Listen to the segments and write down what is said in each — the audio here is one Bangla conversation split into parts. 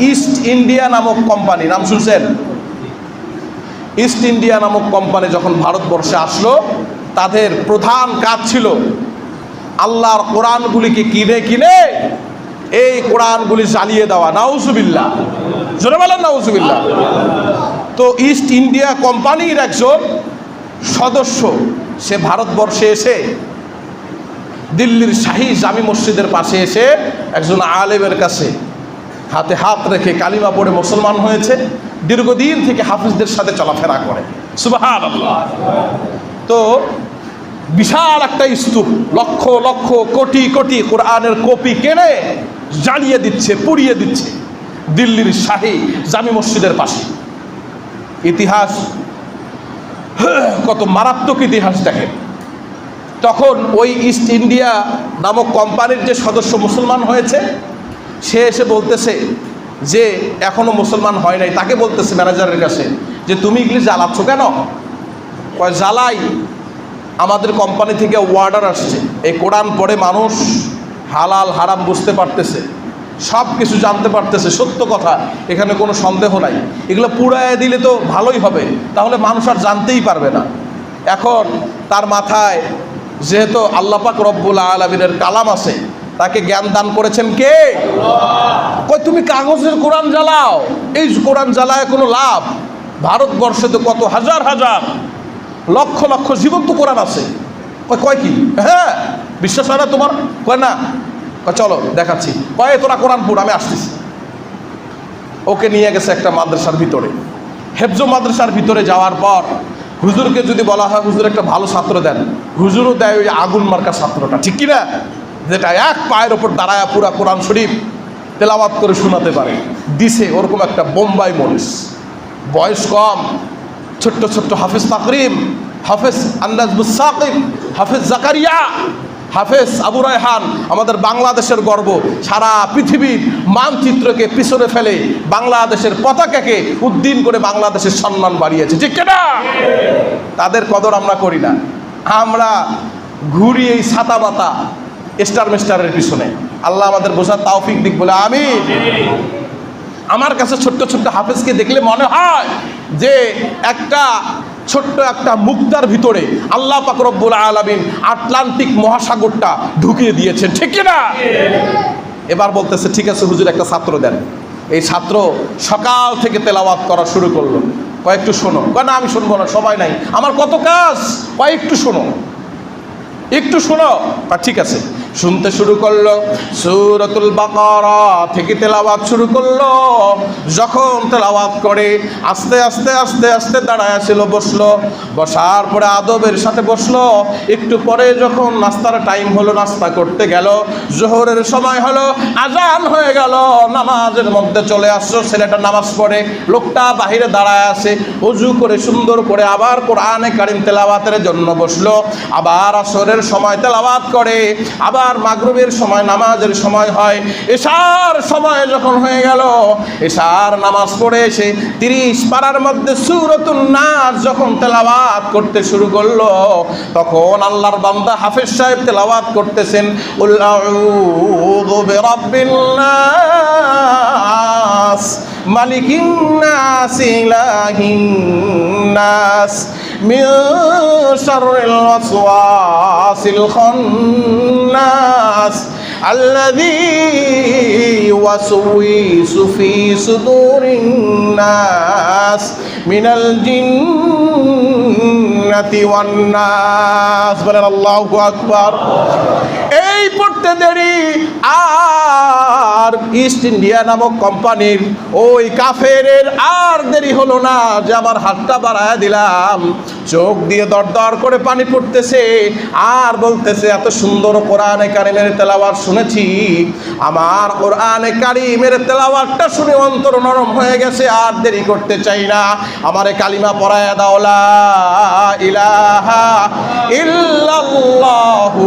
ইস্ট ইন্ডিয়া নামক কোম্পানি, নাম শুনছেন? ইস্ট ইন্ডিয়া নামক কোম্পানি যখন ভারতবর্ষে আসলো, তাদের প্রধান কাজ ছিল আল্লাহর কোরআনগুলিকে কিনে কিনে এই কোরআনগুলি জ্বালিয়ে দেওয়া। নাউজুবিল্লাহ, জোরে বলেন নাউজুবিল্লাহ। তো ইস্ট ইন্ডিয়া কোম্পানির একজন সদস্য সে ভারতবর্ষে এসে দিল্লির শাহী জামি মসজিদের পাশে এসে একজন আলেমের কাছে হাতে হাত রেখে কালিমা পড়ে মুসলমান হয়েছে। দীর্ঘদিন থেকে হাফিজদের সাথে চলাফেরা করে। সুবহানাল্লাহ। তো বিশাল একটা স্তূপ, লক্ষ লক্ষ কোটি কোটি কোরআনের কপি কেনে জ্বালিয়ে দিচ্ছে, পুড়িয়ে দিচ্ছে দিল্লির শাহী জামি মসজিদের পাশে। ইতিহাস কত মারাত্মক ইতিহাস দেখেন। তখন ওই ইস্ট ইন্ডিয়া নামক কোম্পানির যে সদস্য মুসলমান হয়েছে, সে এসে বলতেছে যে এখনো মুসলমান হয় নাই। তাকে বলতেছে ম্যানেজারের কাছে যে তুমি এগুলি জ্বালাচ্ছ কেন? কয় জ্বালাই, আমাদের কোম্পানি থেকে অর্ডার আসছে, এই কোরআন পড়ে মানুষ হালাল হারাম বুঝতে পারতেছে, সব কিছু জানতে পারতেছে, সত্য কথা, এখানে কোনো সন্দেহ নাই। এগুলো পুরায় দিলে তো ভালোই হবে, তাহলে মানুষ আর জানতেই পারবে না। এখন তার মাথায় যেহেতু আল্লাহ পাক রব্বুল আলামিনের কালাম আছে, তাকে জ্ঞান দান করেছেন কে? কই তুমি কাগজের কোরআন জ্বালাও, এই কোরআন জ্বালায় কোনো লাভ? ভারতবর্ষে তো কত হাজার হাজার লক্ষ লক্ষ জীবন্ত কোরআন আছে। কয় কি? হ্যাঁ, বিশ্বাস হয় না তোমার? কয় না। চলো দেখাচ্ছি। কয় তোরা কোরআন পড়, আমি আসতেছি। ওকে নিয়ে গেছে একটা মাদ্রাসার ভিতরে, হেফজ মাদ্রাসার ভিতরে যাওয়ার পর হুজুরকে যদি বলা হয় হুজুর একটা ভালো ছাত্র দেন, হুজুরও দেয় ওই আগুন মার্কা ছাত্রটা, ঠিক কিনা? যেটা এক পায়ের ওপর দাঁড়ায় পুরা কোরআন শরীফ তেলাওয়াত করে শোনাতে পারে। দিছে ওরকম একটা বোম্বাই মরিস, বয়স কম, ছোট্ট ছোট্ট হাফেজ তাকরিম, হাফেজ আন্দাজ মুসাকিব, হাফেজ জাকারিয়া, হাফেজ আবু রায়হান, আমাদের বাংলাদেশের গর্ব, সারা পৃথিবীর মানচিত্রকে পিছনে ফেলে বাংলাদেশের পতাকাকে উদ্দিন করে বাংলাদেশের সম্মান বাড়িয়েছে, ঠিক কিনা? তাদের কদর আমরা করি না, আমরা ঘুরি এই ছাতা মাতা স্টার মিস্টারের পিছনে। আল্লাহ আমাদের বোঝার তৌফিক দিক বলে আমিন। আমার কাছে ছোট্ট ছোট্ট হাফেজকে দেখলে মনে হয় যে একটা ছোট্ট একটা মুক্তার ভিতরে আল্লাহ পাক রব্বুল আলামিন আটলান্টিক মহাসাগরটা ঢুকিয়ে দিয়েছেন, ঠিক কিনা? এবার বলতেছে ঠিক আছে হুজুর একটা ছাত্র দেন। এই ছাত্র সকাল থেকে তেলাওয়াত করা শুরু করলো। কয়েকটু শোনো। কয় না আমি শুনবো না, সময় নাই, আমার কত কাজ। কয়েকটু শোনো, একটু শোনো। ঠিক আছে, শুনতে শুরু করলো। সূরাতুল বাকারা থেকে তেলাওয়াত শুরু করলো। যখন তেলাওয়াত করে আস্তে আস্তে আস্তে আস্তে দাঁড়ায় ছিল, বসলো। বসার পরে আদবের সাথে বসলো। একটু পরে যখন নাস্তার টাইম হলো, নাস্তা করতে গেল। জোহরের সময় হলো, আজান হয়ে গেল, নামাজের মধ্যে চলে আসলো। ছেলেটা নামাজ পড়ে, লোকটা বাহিরে দাঁড়ায় আছে, ওযু করে সুন্দর করে আবার কোরআনে কারীম তেলাওয়াতের জন্য বসলো। আবার আসরের সময় তেলাওয়াত করে, আবার মাগরিবের সময় নামাজের সময় হয়। এশার সময় যখন হয়ে গেল, এশার নামাজ পড়ে এসে 30 পারার মধ্যে সূরাতুন নাস যখন তেলাওয়াত করতে শুরু করলো, তখন আল্লাহর বান্দা হাফেজ সাহেব তেলাওয়াত করতেছেন, কুল আউযু বিরাব্বিন নাস মালিকিন নাস ইলাহিন নাস মিন শাররিল ওয়াসওয়াসিল খান্নাস আল্লাযী ইউওয়াসওয়িসু ফী সুদুরিন নাস মিনাল জিন্নাতি ওয়ান নাস। বলেন আল্লাহু আকবার। এই পড়তে দেরি আর ইস্ট ইন্ডিয়া নামক কোম্পানির ওই কাফেরের আর দেরি হলো না যে আমার হাতটা বাড়ায় দিলাম, চোখ দিয়ে দরদর করে পানি পড়তেছে আর বলতেছে এত সুন্দর কোরআনে কারিমের তেলাওয়াত শুনেছি, আমার কোরআনে কারিমের তেলাওয়াতটা শুনে অন্তর নরম হয়ে গেছে, আর দেরি করতে চাই না, আমারে কালিমা পড়ায় দাও, লা ইলাহা ইল্লাল্লাহু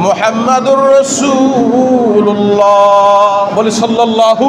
মুহাম্মাদুর রাসূলুল্লাহ। বলি সাল্লাল্লাহু